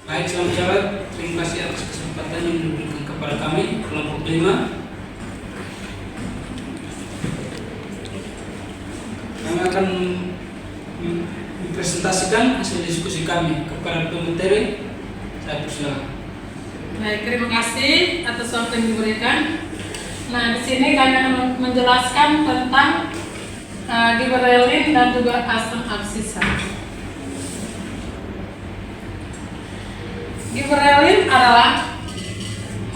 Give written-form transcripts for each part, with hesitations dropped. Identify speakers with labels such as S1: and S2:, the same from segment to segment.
S1: Baik, selamat sahabat. Terima kasih atas kesempatan yang diberikan kepada kami, kelompok 5. Kami akan mempresentasikan hasil diskusi kami kepada pemateri. Saya persilakan.
S2: Baik, terima kasih atas waktu yang diberikan. Nah, di sini kami akan menjelaskan tentang gibberellin dan juga asam absisa. Gibberellin adalah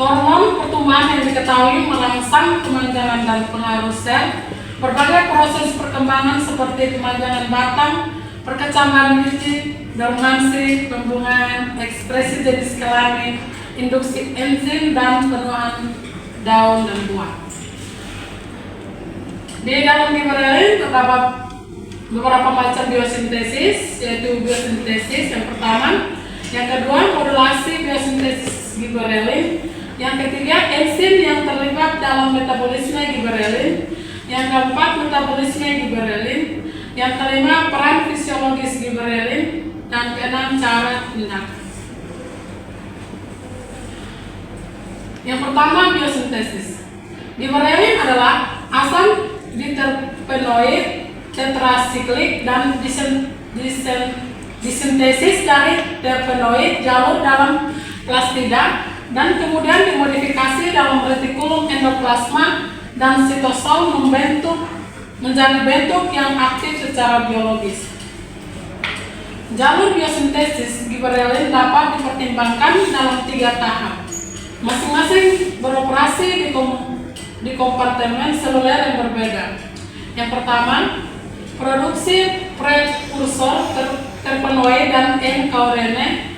S2: hormon pertumbuhan yang diketahui merangsang kemanjangan dan pengaruh sel, berbagai proses perkembangan seperti kemanjangan batang, perkecambaran biji, dormansi, pembungaan, ekspresi jenis kelamin, induksi enzim, dan penuaan daun dan buah. Di dalam gibberellin terdapat beberapa macam biosintesis, yaitu biosintesis yang pertama, yang kedua modulasi biosintesis gibberellin, yang ketiga enzim yang terlibat dalam metabolisme gibberellin, yang keempat metabolisme gibberellin, yang kelima peran fisiologis gibberellin, dan keenam cara tindakan. Yang pertama, biosintesis. Gibberellin adalah asam diterpenoid tetrasiklik dan disintesis dari terpenoid jalur dalam plastida dan kemudian dimodifikasi dalam retikulum endoplasma dan sitosol menjadi bentuk yang aktif secara biologis. Jalur biosintesis gibberellin dapat dipertimbangkan dalam 3 tahap. Masing-masing beroperasi di kompartemen seluler yang berbeda. Yang pertama, produksi prekursor terpenoid dan N-kaurine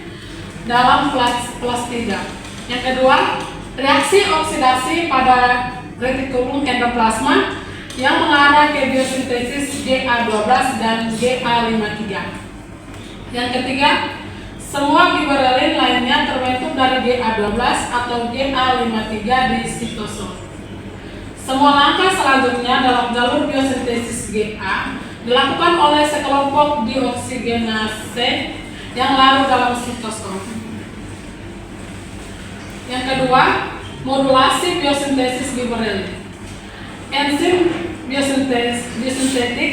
S2: dalam plastida. Yang kedua, reaksi oksidasi pada retikulum endoplasma yang mengarah ke biosintesis GA12 dan GA53. Yang ketiga, semua gibberellin lainnya terbentuk dari GA12 atau GA53 di sitosol. Semua langkah selanjutnya dalam jalur biosintesis GA dilakukan oleh sekelompok dioksigenase yang larut dalam sitosol. Yang kedua, modulasi biosintesis gibberellin. Enzim biosintetik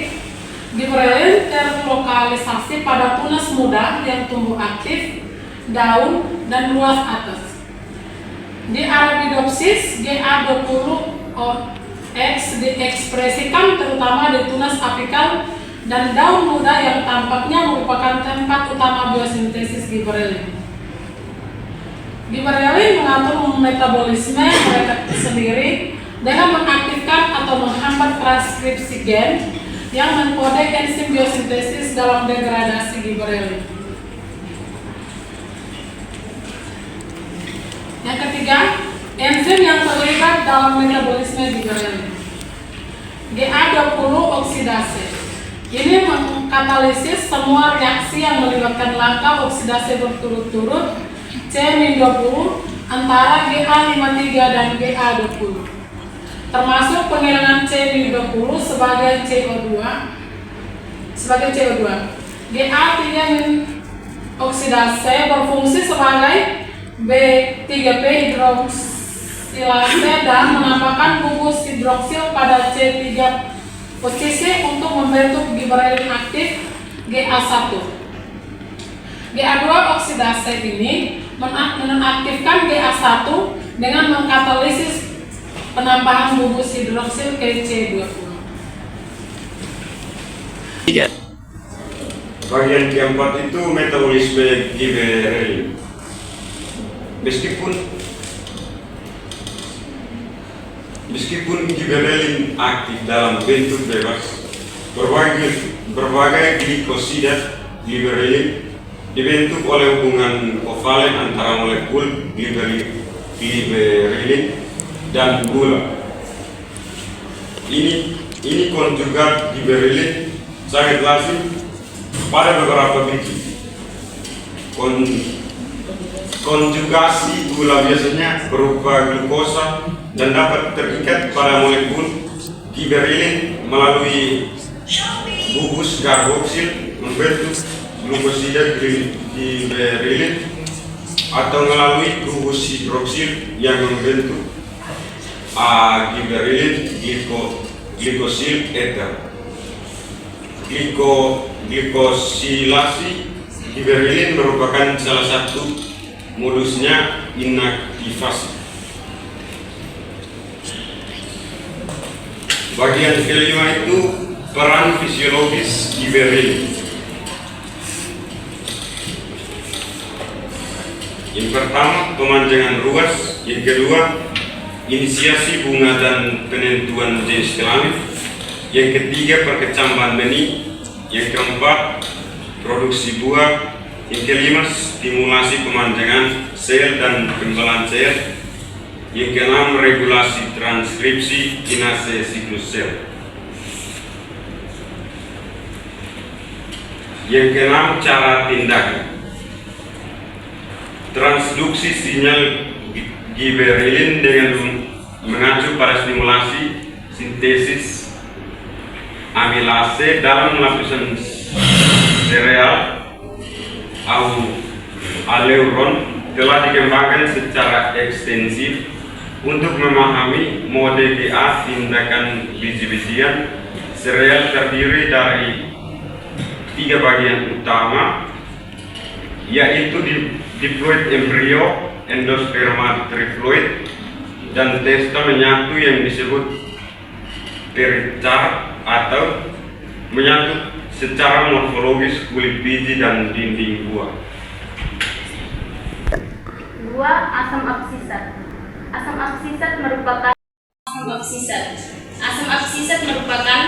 S2: gibberellin terlokalisasi pada tunas muda yang tumbuh aktif, daun, dan luas atas. Di Arabidopsis, GA20X diekspresikan terutama di tunas apikal dan daun muda yang tampaknya merupakan tempat utama biosintesis gibberellin. Gibberellin mengatur metabolisme mereka sendiri dengan mengaktifkan atau menghambat transkripsi gen yang mengkode enzim biosintesis dalam degradasi gibberellin. Yang ketiga, enzim yang terlibat dalam metabolisme gibberellin. GA20 oksidase. Ini mengkatalisis semua reaksi yang melibatkan langkah oksidasi berturut-turut C-20 antara GA53 dan GA20. Termasuk penghilangan C-20 sebagai CO2. GA3 oksidase berfungsi sebagai B3P hidroksilase dan menambahkan gugus hidroksil pada C3 posisi untuk membentuk gibberellin aktif GA1. GA2 oksidase ini menonaktifkan GA1 dengan mengkatalisis penambahan gugus hidroksil ke C20.
S3: Bagian keempat itu metabolisme gibberellin. Meskipun gibberellin aktif dalam bentuk bebas, berbagai glikosida gibberellin dibentuk oleh hubungan kovalen antara molekul gibberellin dan gula. Ini konjugat gibberellin sangat lazim pada beberapa biji. Konjugasi gula biasanya berupa glukosa dan dapat terikat pada molekul gibberellin melalui gugus karboksil membentuk glukosida gibberellin atau melalui gugus hidroksil yang membentuk giberellin glikosil ether. Glikosilasi giberellin merupakan salah satu modusnya inaktivasi. Bagian kelima itu peran fisiologis giberellin. Yang pertama, pemanjangan ruas. Yang kedua, inisiasi bunga dan penentuan jenis kelamin. Yang ketiga, perkecambahan benih. Yang keempat, produksi buah. Yang kelima, stimulasi pemanjangan sel dan kekebalan sel. Yang keenam, regulasi transkripsi kinase siklus sel. Yang keenam, cara tindakan. Transduksi sinyal giberellin dengan mengacu pada stimulasi sintesis amilase dalam lapisan sereal aleuron telah dikembangkan secara ekstensif untuk memahami mode GA tindakan biji-bijian. Sereal terdiri dari 3 bagian utama, yaitu diploid embrio, endosperma triploid, dan testa menyatu yang disebut pericar atau menyatu secara morfologis kulit biji dan dinding buah.
S4: 2. Asam absisat. Asam absisat merupakan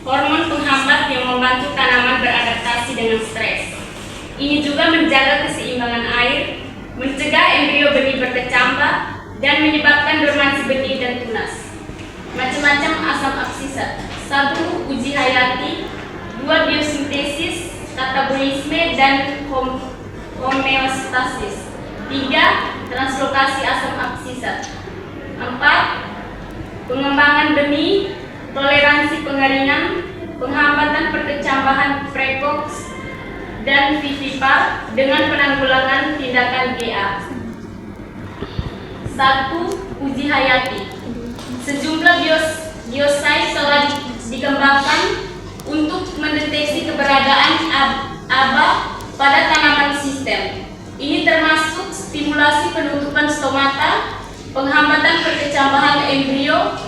S4: hormon penghambat yang membantu tanaman beradaptasi dengan stres. Ini juga menjaga keseimbangan air, mencegah embrio benih berkecambah, dan menyebabkan dormansi benih dan tunas. Macam-macam asam absisat. 1. Uji hayati. 2. Biosintesis, katabolisme, dan homeostasis. 3. Translokasi asam absisat. 4. Pengembangan benih, toleransi pengeringan, penghambatan perkecambahan precox dan vivipar dengan penanggulangan tindakan GA. 1. Uji hayati. Sejumlah biosait telah dikembangkan untuk mendeteksi keberadaan ABA pada tanaman sistem. Ini termasuk stimulasi penutupan stomata, penghambatan perkecambahan embrio,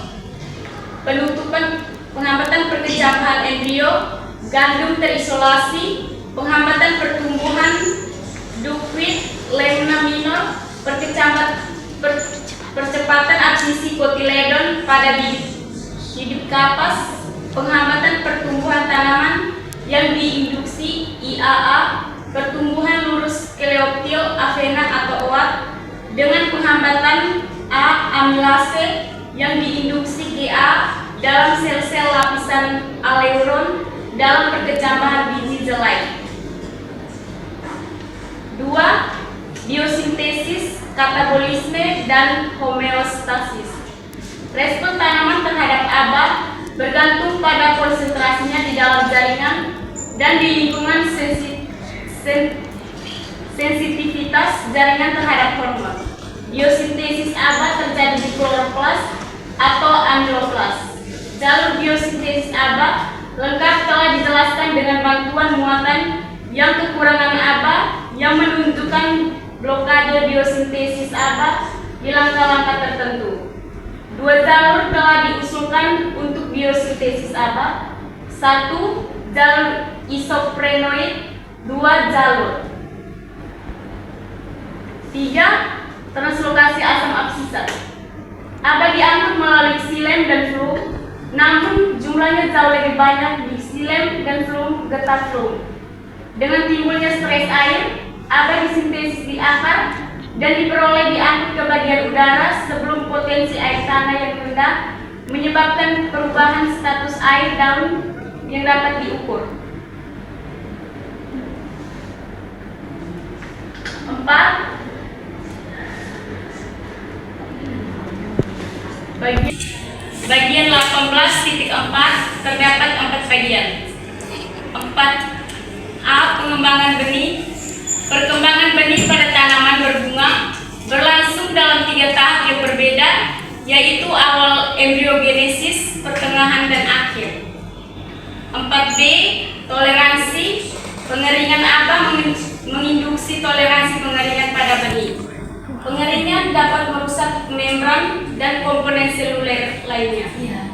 S4: gandum terisolasi, penghambatan pertumbuhan ductile lemna minor, percepatan absisi kotiledon pada bibit kapas, penghambatan pertumbuhan tanaman yang diinduksi IAA, pertumbuhan lurus Coleoptile avena atau OA dengan penghambatan A amilase yang diinduksi GA dalam sel-sel lapisan aleuron dalam perkecambahan biji zelai. 2. Biosintesis, katabolisme, dan homeostasis. Respon tanaman terhadap ABA bergantung pada konsentrasinya di dalam jaringan dan di lingkungan sensitivitas jaringan terhadap hormon. Biosintesis ABA terjadi di kloroplas atau amiloplas. Jalur biosintesis ABA lengkap telah dijelaskan dengan bantuan muatan yang kekurangan ABA yang menunjukkan blokade biosintesis ABA di langkah-langkah tertentu. 2 jalur telah diusulkan untuk biosintesis ABA. 1. Jalur isoprenoid. 2. Jalur 3. Translokasi asam absisat. ABA diangkut melalui xilem dan phloem, namun jumlahnya jauh lebih banyak di xilem dan phloem getah phloem. Dengan timbulnya stres air, ABA disintesis di akar dan diperoleh diangkut ke bagian udara sebelum potensi air tanah yang rendah menyebabkan perubahan status air daun yang dapat diukur. 4. Bagian 18.4 terdapat 4 bagian. 4. A. Pengembangan benih. Perkembangan benih pada tanaman berbunga 3 tahap yang berbeda, yaitu awal embriogenesis, pertengahan, dan akhir. 4B, toleransi. Pengeringan ABA menginduksi toleransi pengeringan pada benih. Pengeringan dapat merusak membran dan komponen seluler lainnya.